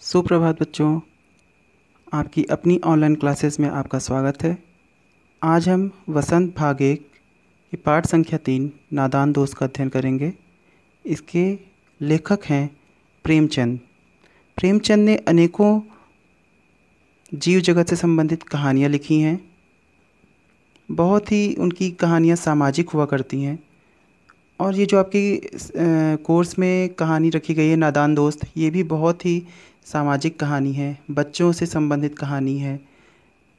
सुप्रभात बच्चों, आपकी अपनी ऑनलाइन क्लासेस में आपका स्वागत है। आज हम वसंत भाग 1 की पाठ संख्या 3 नादान दोस्त का अध्ययन करेंगे। इसके लेखक हैं प्रेमचंद। प्रेमचंद ने अनेकों जीव जगत से संबंधित कहानियाँ लिखी हैं। बहुत ही उनकी कहानियाँ सामाजिक हुआ करती हैं। और ये जो आपकी कोर्स में कहानी रखी गई है नादान दोस्त, ये भी बहुत ही सामाजिक कहानी है, बच्चों से संबंधित कहानी है।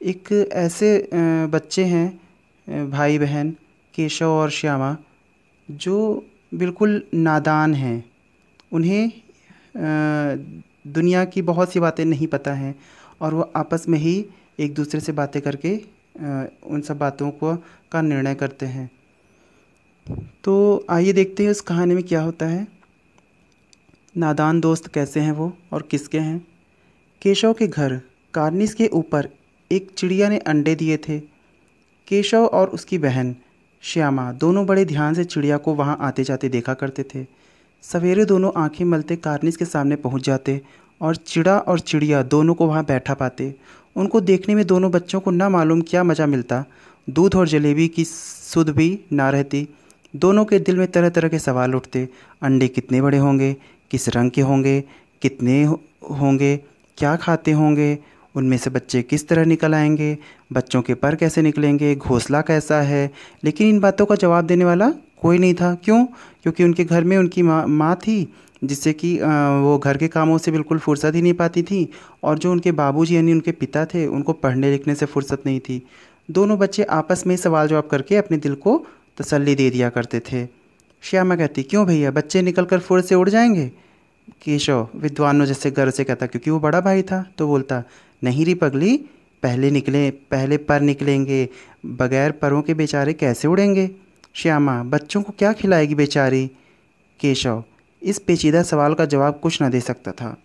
एक ऐसे बच्चे हैं, भाई बहन केशव और श्यामा, जो बिल्कुल नादान हैं। उन्हें दुनिया की बहुत सी बातें नहीं पता हैं और वो आपस में ही एक दूसरे से बातें करके उन सब बातों को का निर्णय करते हैं। तो आइए देखते हैं उस कहानी में क्या होता है। नादान दोस्त कैसे हैं वो और किसके हैं। केशव के घर कार्निस के ऊपर एक चिड़िया ने अंडे दिए थे। केशव और उसकी बहन श्यामा दोनों बड़े ध्यान से चिड़िया को वहाँ आते जाते देखा करते थे। सवेरे दोनों आंखें मलते कार्निस के सामने पहुँच जाते और चिड़ा और चिड़िया दोनों को वहाँ बैठा पाते। उनको देखने में दोनों बच्चों को ना मालूम क्या मज़ा मिलता। दूध और जलेबी की सुध भी ना रहती। दोनों के दिल में तरह तरह के सवाल उठते। अंडे कितने बड़े होंगे, किस रंग के होंगे, कितने होंगे, क्या खाते होंगे, उनमें से बच्चे किस तरह निकल आएंगे, बच्चों के पर कैसे निकलेंगे, घोंसला कैसा है। लेकिन इन बातों का जवाब देने वाला कोई नहीं था। क्यों? क्योंकि उनके घर में उनकी माँ थी, जिससे कि वो घर के कामों से बिल्कुल फुर्सत ही नहीं पाती थी। और जो उनके बाबूजी यानी उनके पिता थे, उनको पढ़ने लिखने से फुर्सत नहीं थी। दोनों बच्चे आपस में सवाल जवाब करके अपने दिल को तसल्ली दे दिया करते थे। श्यामा कहती, क्यों भैया, बच्चे निकल कर फुर से उड़ जाएंगे? केशव विद्वानों जैसे गर्व से कहता, क्योंकि वो बड़ा भाई था, तो बोलता, नहीं री पगली, पहले पर निकलेंगे, बगैर परों के बेचारे कैसे उड़ेंगे? श्यामा, बच्चों को क्या खिलाएगी बेचारी? केशव इस पेचीदा सवाल का जवाब कुछ न दे सकता था।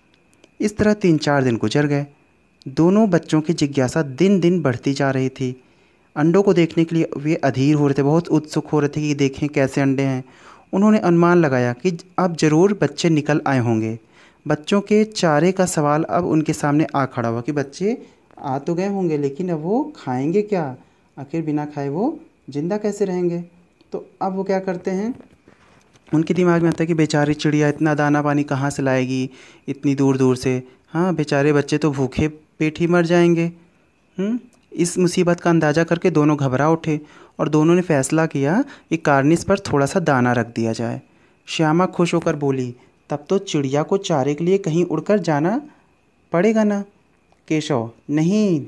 इस तरह 3-4 दिन गुजर गए। दोनों बच्चों की जिज्ञासा दिन दिन बढ़ती जा रही थी। अंडों को देखने के लिए वे अधीर हो रहे थे, बहुत उत्सुक हो रहे थे कि देखें कैसे अंडे हैं। उन्होंने अनुमान लगाया कि अब ज़रूर बच्चे निकल आए होंगे। बच्चों के चारे का सवाल अब उनके सामने आ खड़ा हुआ कि बच्चे आ तो गए होंगे, लेकिन अब वो खाएंगे क्या? आखिर बिना खाए वो जिंदा कैसे रहेंगे? तो अब वो क्या करते हैं, उनके दिमाग में आता है कि बेचारी चिड़िया इतना दाना पानी कहाँ से लाएगी इतनी दूर दूर से। हाँ, बेचारे बच्चे तो भूखे पेट ही मर जाएंगे। इस मुसीबत का अंदाज़ा करके दोनों घबरा उठे और दोनों ने फैसला किया कि कार्निस पर थोड़ा सा दाना रख दिया जाए। श्यामा खुश होकर बोली, तब तो चिड़िया को चारे के लिए कहीं उड़कर जाना पड़ेगा ना? केशव, नहीं,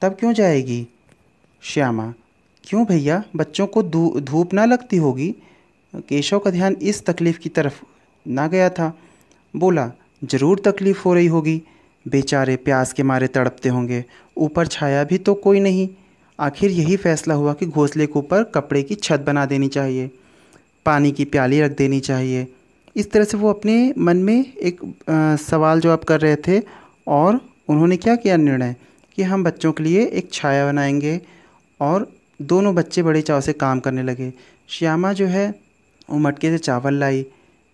तब क्यों जाएगी? श्यामा, क्यों भैया, बच्चों को धूप ना लगती होगी? केशव का ध्यान इस तकलीफ़ की तरफ ना गया था। बोला, ज़रूर तकलीफ़ हो रही होगी, बेचारे प्यास के मारे तड़पते होंगे, ऊपर छाया भी तो कोई नहीं। आखिर यही फैसला हुआ कि घोंसले के ऊपर कपड़े की छत बना देनी चाहिए, पानी की प्याली रख देनी चाहिए। इस तरह से वो अपने मन में एक सवाल जवाब कर रहे थे। और उन्होंने क्या किया निर्णय कि हम बच्चों के लिए एक छाया बनाएंगे। और दोनों बच्चे बड़े चाव से काम करने लगे। श्यामा जो है वो मटके से चावल लाई।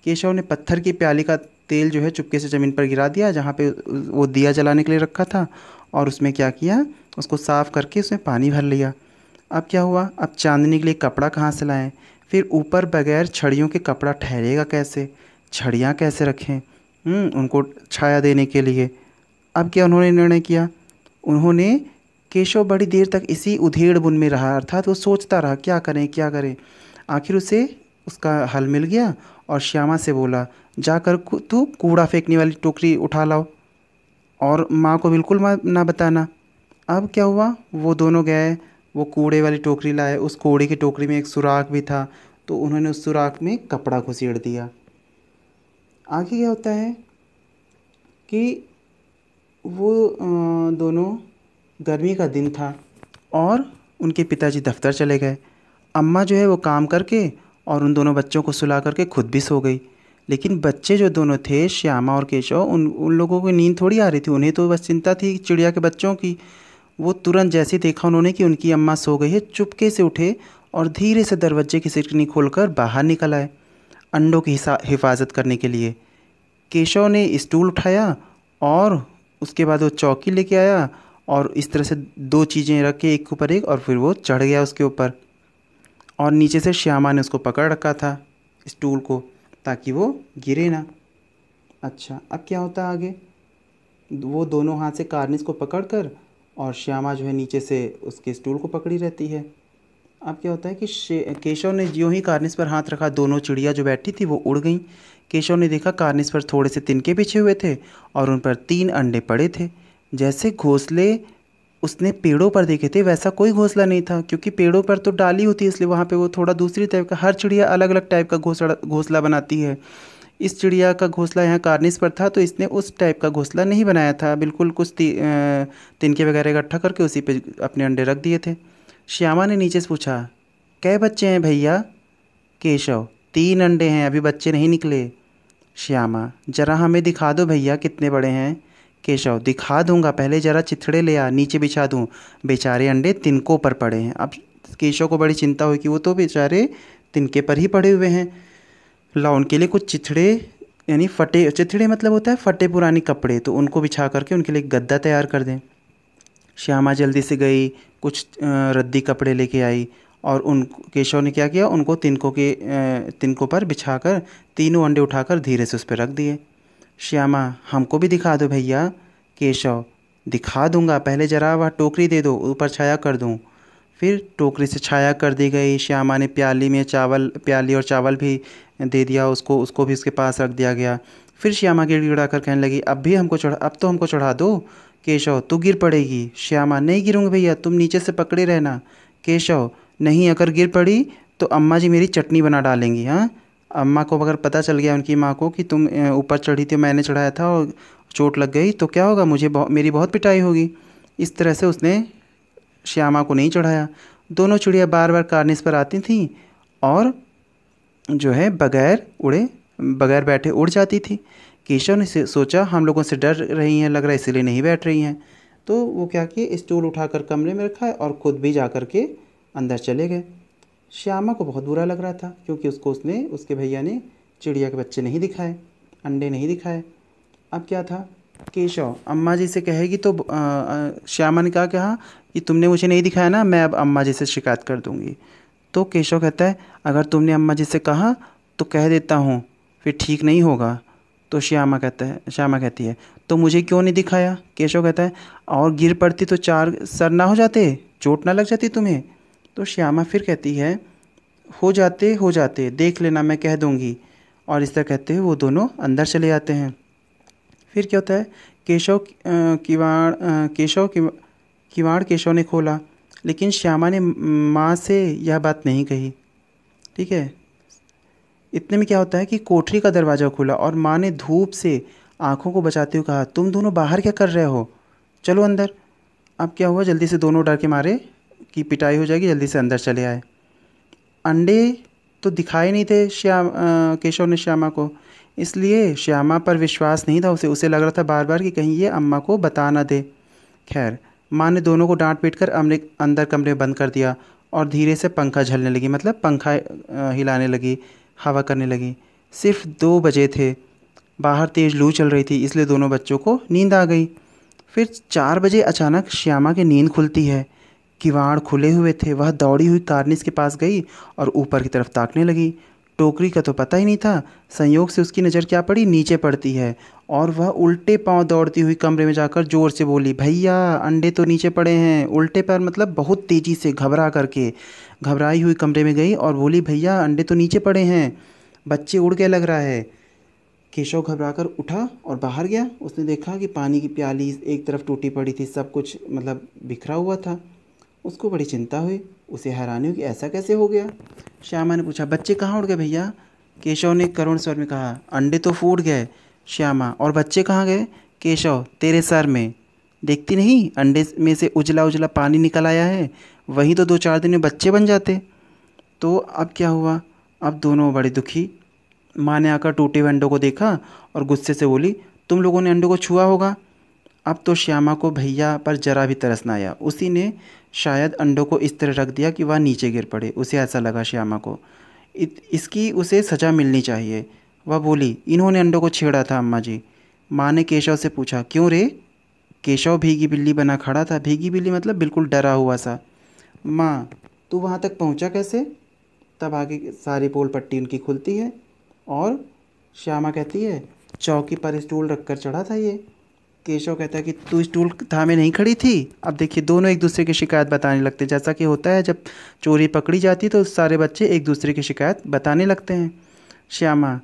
केशव ने पत्थर की प्याली का तेल जो है चुपके से ज़मीन पर गिरा दिया, जहाँ पे वो दिया जलाने के लिए रखा था। और उसमें क्या किया, उसको साफ़ करके उसमें पानी भर लिया। अब क्या हुआ, अब चांदनी के लिए कपड़ा कहाँ से लाएं? फिर ऊपर बगैर छड़ियों के कपड़ा ठहरेगा कैसे? छड़ियाँ कैसे रखें उनको छाया देने के लिए? अब क्या उन्होंने निर्णय किया, उन्होंने केशव बड़ी देर तक इसी उधेड़ बुन में रहा, अर्थात वो सोचता रहा क्या करें क्या करें। आखिर उसे उसका हल मिल गया और श्यामा से बोला, जाकर तू कूड़ा फेंकने वाली टोकरी उठा लाओ और माँ को बिल्कुल ना बताना। अब क्या हुआ, वो दोनों गए, वो कूड़े वाली टोकरी लाए। उस कूड़े की टोकरी में एक सुराख भी था, तो उन्होंने उस सुराख में कपड़ा घुसेड़ दिया। आगे क्या होता है कि वो दोनों, गर्मी का दिन था और उनके पिताजी दफ्तर चले गए। अम्मा जो है वो काम करके और उन दोनों बच्चों को सुला करके खुद भी सो गई। लेकिन बच्चे जो दोनों थे, श्यामा और केशव, उन लोगों को नींद थोड़ी आ रही थी, उन्हें तो बस चिंता थी चिड़िया के बच्चों की। वो तुरंत जैसे देखा उन्होंने कि उनकी अम्मा सो गई है, चुपके से उठे और धीरे से दरवाजे की सिटकनी खोलकर बाहर निकल आए अंडों की हिफाजत करने के लिए। केशव ने स्टूल उठाया और उसके बाद वो चौकी लेके आया और इस तरह से दो चीज़ें रख के एक के ऊपर एक, और फिर वो चढ़ गया उसके ऊपर। और नीचे से श्यामा ने उसको पकड़ रखा था स्टूल को, ताकि वो गिरे ना। अच्छा, अब क्या होता है आगे? वो दोनों हाथ से कार्निस को पकड़कर, और श्यामा जो है नीचे से उसके स्टूल को पकड़ी रहती है। अब क्या होता है कि केशव ने ज्यों ही कार्निस पर हाथ रखा, दोनों चिड़िया जो बैठी थी वो उड़ गईं। केशव ने देखा कार्निस पर थोड़े से तिनके बिछे हुए थे और उन पर 3 अंडे पड़े थे। जैसे घोंसले उसने पेड़ों पर देखे थे वैसा कोई घोंसला नहीं था, क्योंकि पेड़ों पर तो डाली होती है, इसलिए वहाँ पे वो थोड़ा दूसरी टाइप का, हर चिड़िया अलग अलग टाइप का घोंसला घोंसला बनाती है। इस चिड़िया का घोंसला यहाँ कार्निस पर था, तो इसने उस टाइप का घोंसला नहीं बनाया था, बिल्कुल कुछ तिनके वगैरह इकट्ठा करके उसी पे अपने अंडे रख दिए थे। श्यामा ने नीचे से पूछा, कै बच्चे हैं भैया? केशव, 3 अंडे हैं, अभी बच्चे नहीं निकले। श्यामा, जरा हमें दिखा दो भैया कितने बड़े हैं। केशव, दिखा दूंगा, पहले जरा चिथड़े ले आ, नीचे बिछा दूं, बेचारे अंडे तिनकों पर पड़े हैं। अब केशव को बड़ी चिंता हुई कि वो तो बेचारे तिनके पर ही पड़े हुए हैं। ला उनके लिए कुछ चिथड़े, यानी फटे चिथड़े मतलब होता है फटे पुराने कपड़े, तो उनको बिछा करके उनके लिए गद्दा तैयार कर दें। श्यामा जल्दी से गई, कुछ रद्दी कपड़े लेके आई, और उन केशव ने क्या किया, उनको तिनकों पर बिछाकर तीनों अंडे उठाकर धीरे से उस पर रख दिए। श्यामा, हमको भी दिखा दो भैया। केशव, दिखा दूंगा, पहले जरा वह टोकरी दे दो, ऊपर छाया कर दूं। फिर टोकरी से छाया कर दी गई। श्यामा ने प्याली और चावल भी दे दिया उसको, उसको भी उसके पास रख दिया गया। फिर श्यामा गिड़गिड़ा कर कहने लगी, अब तो हमको चढ़ा दो। केशव, तू गिर पड़ेगी। श्यामा, नहीं गिरूंगी भैया, तुम नीचे से पकड़े रहना। केशव, नहीं, अगर गिर पड़ी तो अम्मा जी मेरी चटनी बना डालेंगी। हाँ, अम्मा को अगर पता चल गया, उनकी माँ को, कि तुम ऊपर चढ़ी थी, मैंने चढ़ाया था और चोट लग गई, तो क्या होगा, मेरी बहुत पिटाई होगी। इस तरह से उसने श्यामा को नहीं चढ़ाया। दोनों चिड़िया बार बार कार्निस पर आती थीं और जो है बगैर बैठे उड़ जाती थी। केशव ने सोचा हम लोगों से डर रही हैं लग रहा है, इसीलिए नहीं बैठ रही हैं। तो वो क्या किए, स्टूल उठाकर कमरे में रखा है और ख़ुद भी जा कर के अंदर चले गए। श्यामा को बहुत बुरा लग रहा था, क्योंकि उसके भैया ने चिड़िया के बच्चे नहीं दिखाए, अंडे नहीं दिखाए। अब क्या था, केशव अम्मा जी से कहेगी तो श्यामा ने कहा कि तुमने मुझे नहीं दिखाया ना, मैं अब अम्मा जी से शिकायत कर दूँगी। तो केशव कहता है, अगर तुमने अम्मा जी से कहा तो कह देता हूँ, फिर ठीक नहीं होगा। तो श्यामा कहती है, तो मुझे क्यों नहीं दिखाया? केशव कहता है, और गिर पड़ती तो 4 सर ना हो जाते, चोट ना लग जाती तुम्हें? तो श्यामा फिर कहती है, हो जाते, देख लेना, मैं कह दूँगी। और इस तरह कहते हुए वो दोनों अंदर चले जाते हैं। फिर क्या होता है, किवाड़ केशव ने खोला, लेकिन श्यामा ने माँ से यह बात नहीं कही। ठीक है, इतने में क्या होता है कि कोठरी का दरवाज़ा खुला और माँ ने धूप से आंखों को बचाते हुए कहा, तुम दोनों बाहर क्या कर रहे हो, चलो अंदर। अब क्या हुआ, जल्दी से दोनों डर के मारे कि पिटाई हो जाएगी, जल्दी से अंदर चले आए। अंडे तो दिखाए नहीं थे केशव ने श्यामा को, इसलिए श्यामा पर विश्वास नहीं था उसे लग रहा था बार बार कि कहीं ये अम्मा को बता ना दे। खैर, माँ ने दोनों को डांट पीट कर अंदर कमरे में बंद कर दिया और धीरे से पंखा झलने लगी, मतलब पंखा हिलाने लगी, हवा करने लगी। सिर्फ 2 बजे थे, बाहर तेज़ लू चल रही थी, इसलिए दोनों बच्चों को नींद आ गई। फिर 4 बजे अचानक श्यामा की नींद खुलती है। किवाड़ खुले हुए थे, वह दौड़ी हुई कार्निस के पास गई और ऊपर की तरफ ताकने लगी। टोकरी का तो पता ही नहीं था, संयोग से उसकी नज़र क्या पड़ी, नीचे पड़ती है, और वह उल्टे पांव दौड़ती हुई कमरे में जाकर ज़ोर से बोली, भैया अंडे तो नीचे पड़े हैं। उल्टे पैर मतलब बहुत तेज़ी से घबराई हुई कमरे में गई और बोली, भैया अंडे तो नीचे पड़े हैं, बच्चे उड़ गए लग रहा है। केशव घबराकर उठा और बाहर गया। उसने देखा कि पानी की प्याली एक तरफ टूटी पड़ी थी, सब कुछ मतलब बिखरा हुआ था। उसको बड़ी चिंता हुई, उसे हैरानी हुई कि ऐसा कैसे हो गया। श्यामा ने पूछा, बच्चे कहाँ उड़ गए भैया? केशव ने करुण स्वर में कहा, अंडे तो फूट गए। श्यामा, और बच्चे कहाँ गए? केशव, तेरे सर में, देखती नहीं अंडे में से उजला उजला पानी निकल आया है, वहीं तो 2-4 दिन में बच्चे बन जाते। तो अब क्या हुआ, अब दोनों बड़े दुखी। माँ ने आकर टूटे हुए अंडों को देखा और गुस्से से बोली, तुम लोगों ने अंडों को छुआ होगा। अब तो श्यामा को भैया पर जरा भी तरस ना आया। उसी ने शायद अंडों को इस तरह रख दिया कि वह नीचे गिर पड़े। उसे ऐसा लगा श्यामा को इसकी उसे सज़ा मिलनी चाहिए। वह बोली, इन्होंने अंडों को छेड़ा था अम्मा जी, माँ ने केशव से पूछा, क्यों रे? केशव भीगी बिल्ली बना खड़ा था। भीगी बिल्ली मतलब बिल्कुल डरा हुआ सा। माँ, तू वहाँ तक पहुँचा कैसे? तब आगे सारी पोल पट्टी उनकी खुलती है और श्यामा कहती है, चौकी पर स्टूल रखकर चढ़ा था ये। केशव कहता है कि तू स्टूल थामे नहीं खड़ी थी। अब देखिए दोनों एक दूसरे की शिकायत बताने लगते हैं। जैसा कि होता है जब चोरी पकड़ी जाती है तो सारे बच्चे एक दूसरे की शिकायत बताने लगते हैं। श्यामा,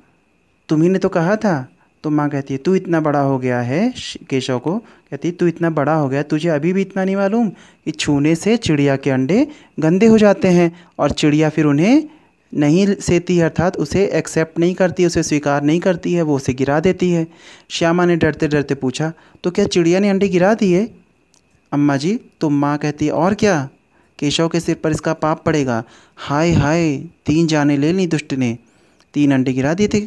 तुम्ही ने तो कहा था। तो माँ कहती है, तू इतना बड़ा हो गया है। केशव को कहती है, तू इतना बड़ा हो गया, तुझे अभी भी इतना नहीं मालूम कि छूने से चिड़िया के अंडे गंदे हो जाते हैं और चिड़िया फिर उन्हें नहीं सेती है, अर्थात उसे एक्सेप्ट नहीं करती, उसे स्वीकार नहीं करती है, वो उसे गिरा देती है। श्यामा ने डरते डरते पूछा, तो क्या चिड़िया ने अंडे गिरा दिए अम्मा जी? तो माँ कहती है, और क्या, केशव के सिर पर इसका पाप पड़ेगा। हाय हाय, 3 जाने ले ली दुष्ट ने, 3 अंडे गिरा दिए थे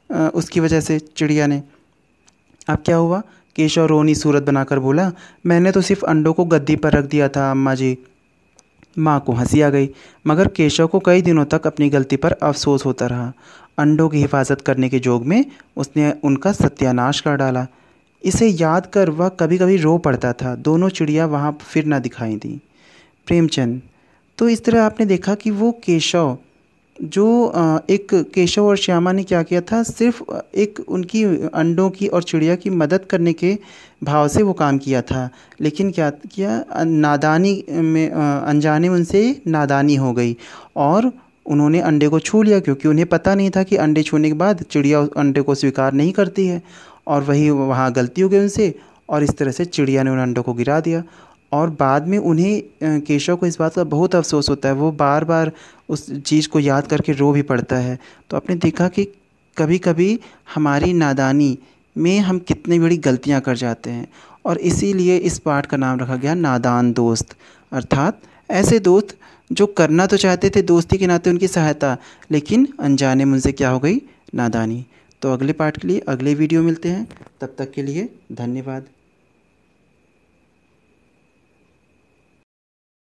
उसकी वजह से चिड़िया ने। अब क्या हुआ? केशव रोनी सूरत बनाकर बोला, मैंने तो सिर्फ अंडों को गद्दी पर रख दिया था अम्मा जी। माँ को हंसी आ गई, मगर केशव को कई दिनों तक अपनी गलती पर अफसोस होता रहा। अंडों की हिफाजत करने के जोग में उसने उनका सत्यानाश कर डाला। इसे याद कर वह कभी कभी रो पड़ता था। दोनों चिड़िया वहाँ फिर न दिखाई दी। प्रेमचंद। तो इस तरह आपने देखा कि वो केशव जो एक केशव और श्यामा ने क्या किया था, सिर्फ एक उनकी अंडों की और चिड़िया की मदद करने के भाव से वो काम किया था। लेकिन क्या किया, नादानी में अनजाने में उनसे नादानी हो गई और उन्होंने अंडे को छू लिया, क्योंकि उन्हें पता नहीं था कि अंडे छूने के बाद चिड़िया उस अंडे को स्वीकार नहीं करती है। और वही वहाँ गलती हो गई उनसे और इस तरह से चिड़िया ने उन अंडों को गिरा दिया। और बाद में उन्हें केशव को इस बात का बहुत अफसोस होता है। वो बार बार उस चीज़ को याद करके रो भी पड़ता है। तो आपने देखा कि कभी कभी हमारी नादानी में हम कितनी बड़ी गलतियां कर जाते हैं और इसीलिए इस पाठ का नाम रखा गया नादान दोस्त। अर्थात ऐसे दोस्त जो करना तो चाहते थे दोस्ती के नाते उनकी सहायता, लेकिन अनजाने में उनसे क्या हो गई, नादानी। तो अगले पाठ के लिए अगले वीडियो मिलते हैं। तब तक के लिए धन्यवाद।